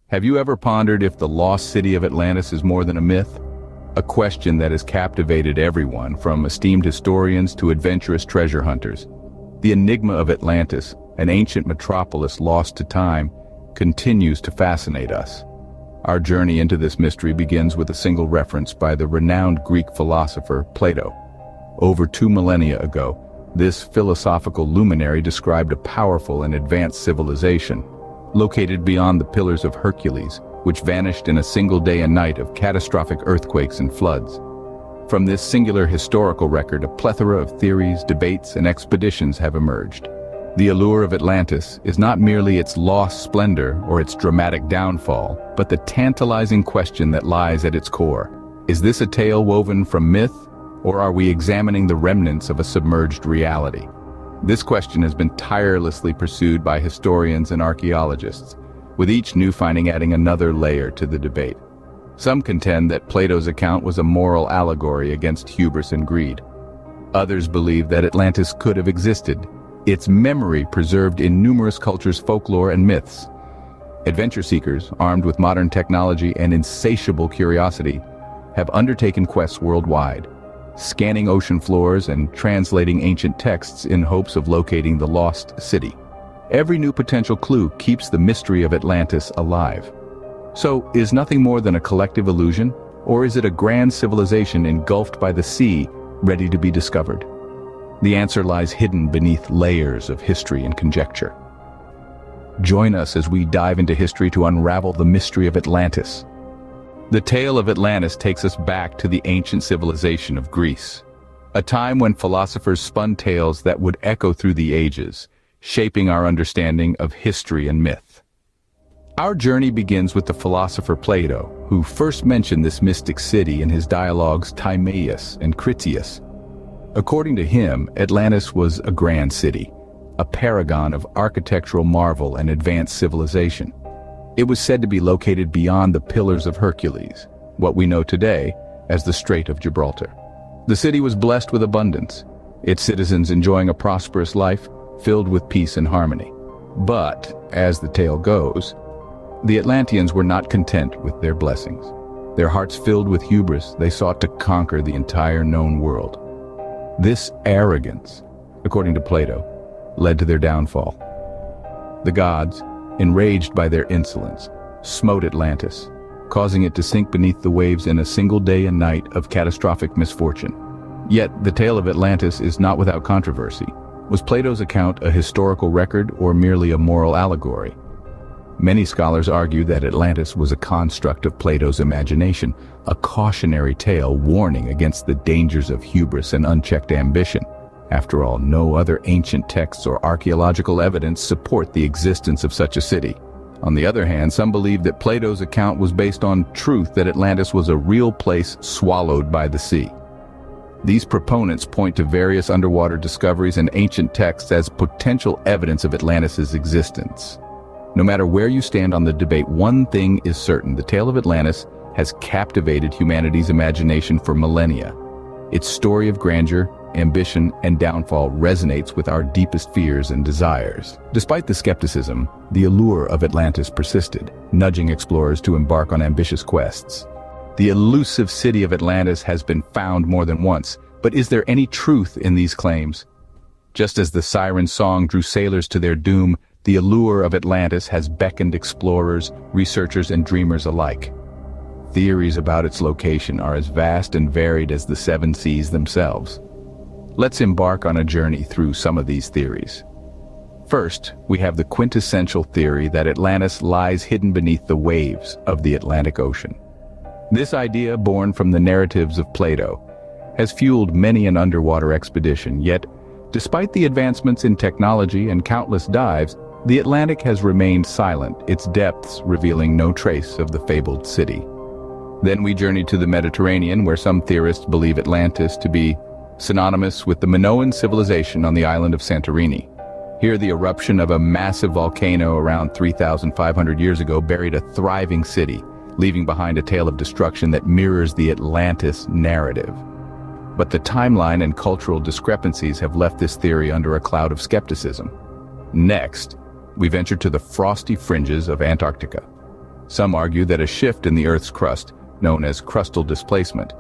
Have you ever pondered if the lost city of Atlantis is more than a myth? A question that has captivated everyone, from esteemed historians to adventurous treasure hunters. The Enigma of Atlantis, an ancient metropolis lost to time, continues to fascinate us. Our journey into this mystery begins with a single reference by the renowned Greek philosopher Plato. Over 2 millennia ago, this philosophical luminary described a powerful and advanced civilization, located beyond the Pillars of Hercules, which vanished in a single day and night of catastrophic earthquakes and floods. From this singular historical record, a plethora of theories, debates, and expeditions have emerged. The allure of Atlantis is not merely its lost splendor or its dramatic downfall, but the tantalizing question that lies at its core. Is this a tale woven from myth, or are we examining the remnants of a submerged reality? This question has been tirelessly pursued by historians and archaeologists, with each new finding adding another layer to the debate. Some contend that Plato's account was a moral allegory against hubris and greed. Others believe that Atlantis could have existed, its memory preserved in numerous cultures' folklore and myths. Adventure seekers, armed with modern technology and insatiable curiosity, have undertaken quests worldwide, scanning ocean floors and translating ancient texts in hopes of locating the lost city. Every new potential clue keeps the mystery of Atlantis alive. So, is nothing more than a collective illusion, or is it a grand civilization engulfed by the sea, ready to be discovered? The answer lies hidden beneath layers of history and conjecture. Join us as we dive into history to unravel the mystery of Atlantis. The tale of Atlantis takes us back to the ancient civilization of Greece, a time when philosophers spun tales that would echo through the ages, shaping our understanding of history and myth. Our journey begins with the philosopher Plato, who first mentioned this mystic city in his dialogues Timaeus and Critias. According to him, Atlantis was a grand city, a paragon of architectural marvel and advanced civilization. It was said to be located beyond the Pillars of Hercules, what we know today as the Strait of Gibraltar. The city was blessed with abundance, its citizens enjoying a prosperous life filled with peace and harmony. But, as the tale goes, the Atlanteans were not content with their blessings. Their hearts filled with hubris, they sought to conquer the entire known world. This arrogance, according to Plato, led to their downfall. The gods, enraged by their insolence, smote Atlantis, causing it to sink beneath the waves in a single day and night of catastrophic misfortune. Yet, the tale of Atlantis is not without controversy. Was Plato's account a historical record or merely a moral allegory? Many scholars argue that Atlantis was a construct of Plato's imagination, a cautionary tale warning against the dangers of hubris and unchecked ambition. After all, no other ancient texts or archaeological evidence support the existence of such a city. On the other hand, some believe that Plato's account was based on truth, that Atlantis was a real place swallowed by the sea. These proponents point to various underwater discoveries and ancient texts as potential evidence of Atlantis' existence. No matter where you stand on the debate, one thing is certain: the tale of Atlantis has captivated humanity's imagination for millennia. Its story of grandeur, ambition, and downfall resonates with our deepest fears and desires. Despite the skepticism, the allure of Atlantis persisted, nudging explorers to embark on ambitious quests. The elusive city of Atlantis has been found more than once, but is there any truth in these claims? Just as the siren song drew sailors to their doom, the allure of Atlantis has beckoned explorers, researchers, and dreamers alike. Theories about its location are as vast and varied as the seven seas themselves. Let's embark on a journey through some of these theories. First, we have the quintessential theory that Atlantis lies hidden beneath the waves of the Atlantic Ocean. This idea, born from the narratives of Plato, has fueled many an underwater expedition, yet, despite the advancements in technology and countless dives, the Atlantic has remained silent, its depths revealing no trace of the fabled city. Then we journey to the Mediterranean, where some theorists believe Atlantis to be synonymous with the Minoan civilization on the island of Santorini. Here, the eruption of a massive volcano around 3,500 years ago buried a thriving city, leaving behind a tale of destruction that mirrors the Atlantis narrative. But the timeline and cultural discrepancies have left this theory under a cloud of skepticism. Next, we venture to the frosty fringes of Antarctica. Some argue that a shift in the Earth's crust, known as crustal displacement,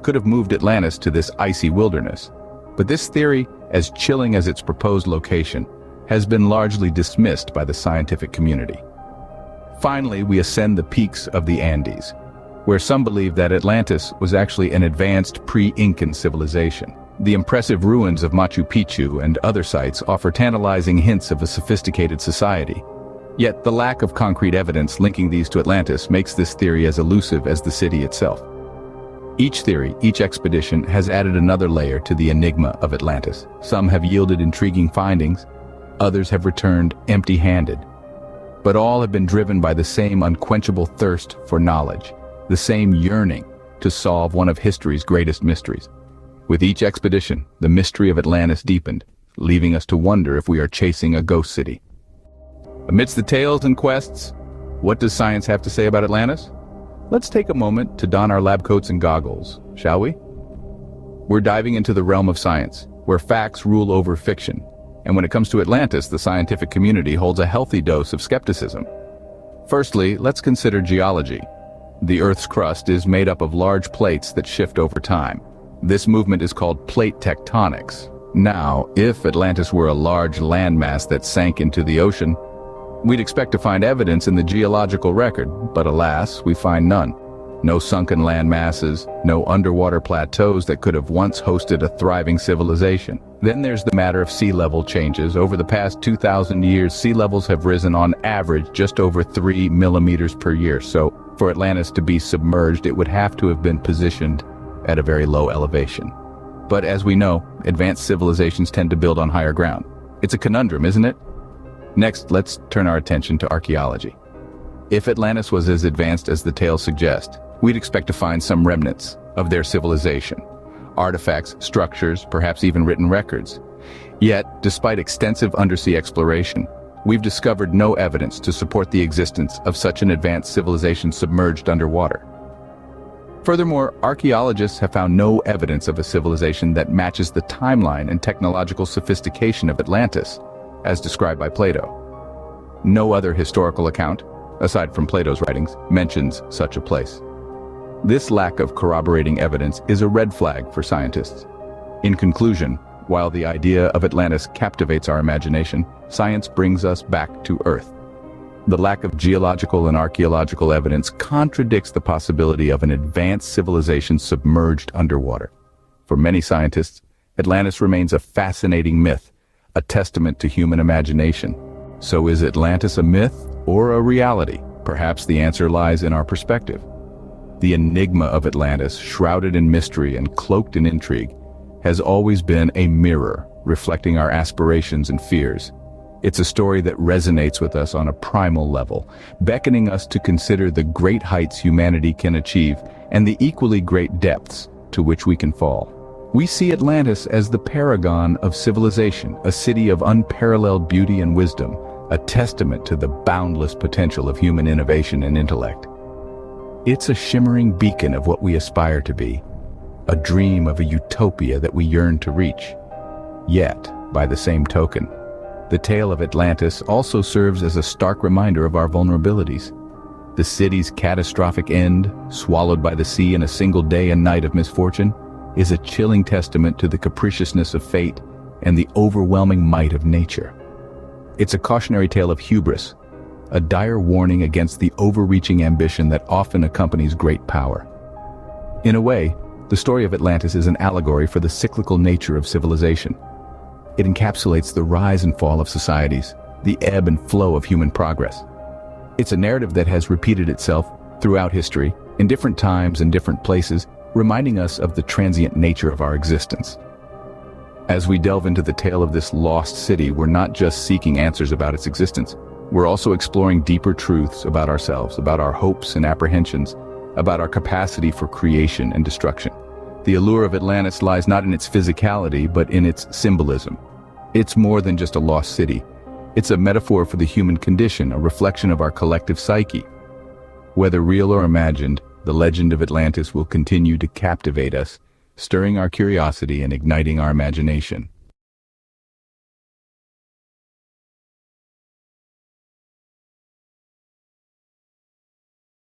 could have moved Atlantis to this icy wilderness. But this theory, as chilling as its proposed location, has been largely dismissed by the scientific community. Finally, we ascend the peaks of the Andes, where some believe that Atlantis was actually an advanced pre-Incan civilization. The impressive ruins of Machu Picchu and other sites offer tantalizing hints of a sophisticated society. Yet the lack of concrete evidence linking these to Atlantis makes this theory as elusive as the city itself. Each theory, each expedition, has added another layer to the enigma of Atlantis. Some have yielded intriguing findings, others have returned empty-handed. But all have been driven by the same unquenchable thirst for knowledge, the same yearning to solve one of history's greatest mysteries. With each expedition, the mystery of Atlantis deepened, leaving us to wonder if we are chasing a ghost city. Amidst the tales and quests, what does science have to say about Atlantis? Let's take a moment to don our lab coats and goggles, shall we? We're diving into the realm of science, where facts rule over fiction. And when it comes to Atlantis, the scientific community holds a healthy dose of skepticism. Firstly, let's consider geology. The Earth's crust is made up of large plates that shift over time. This movement is called plate tectonics. Now, if Atlantis were a large landmass that sank into the ocean, we'd expect to find evidence in the geological record, but alas, we find none. No sunken land masses, no underwater plateaus that could have once hosted a thriving civilization. Then there's the matter of sea level changes. Over the past 2,000 years, sea levels have risen on average just over 3 millimeters per year. So for Atlantis to be submerged, it would have to have been positioned at a very low elevation. But as we know, advanced civilizations tend to build on higher ground. It's a conundrum, isn't it? Next, let's turn our attention to archaeology. If Atlantis was as advanced as the tales suggest, we'd expect to find some remnants of their civilization. Artifacts, structures, perhaps even written records. Yet, despite extensive undersea exploration, we've discovered no evidence to support the existence of such an advanced civilization submerged underwater. Furthermore, archaeologists have found no evidence of a civilization that matches the timeline and technological sophistication of Atlantis, as described by Plato. No other historical account, aside from Plato's writings, mentions such a place. This lack of corroborating evidence is a red flag for scientists. In conclusion, while the idea of Atlantis captivates our imagination, science brings us back to Earth. The lack of geological and archaeological evidence contradicts the possibility of an advanced civilization submerged underwater. For many scientists, Atlantis remains a fascinating myth, a testament to human imagination. So is Atlantis a myth or a reality? Perhaps the answer lies in our perspective. The enigma of Atlantis, shrouded in mystery and cloaked in intrigue, has always been a mirror reflecting our aspirations and fears. It's a story that resonates with us on a primal level, beckoning us to consider the great heights humanity can achieve and the equally great depths to which we can fall. We see Atlantis as the paragon of civilization, a city of unparalleled beauty and wisdom, a testament to the boundless potential of human innovation and intellect. It's a shimmering beacon of what we aspire to be, a dream of a utopia that we yearn to reach. Yet, by the same token, the tale of Atlantis also serves as a stark reminder of our vulnerabilities. The city's catastrophic end, swallowed by the sea in a single day and night of misfortune, is a chilling testament to the capriciousness of fate and the overwhelming might of nature. It's a cautionary tale of hubris, a dire warning against the overreaching ambition that often accompanies great power. In a way, the story of Atlantis is an allegory for the cyclical nature of civilization. It encapsulates the rise and fall of societies, the ebb and flow of human progress. It's a narrative that has repeated itself throughout history, in different times and different places, reminding us of the transient nature of our existence. As we delve into the tale of this lost city, we're not just seeking answers about its existence. We're also exploring deeper truths about ourselves, about our hopes and apprehensions, about our capacity for creation and destruction. The allure of Atlantis lies not in its physicality, but in its symbolism. It's more than just a lost city. It's a metaphor for the human condition, a reflection of our collective psyche. Whether real or imagined, the legend of Atlantis will continue to captivate us, stirring our curiosity and igniting our imagination.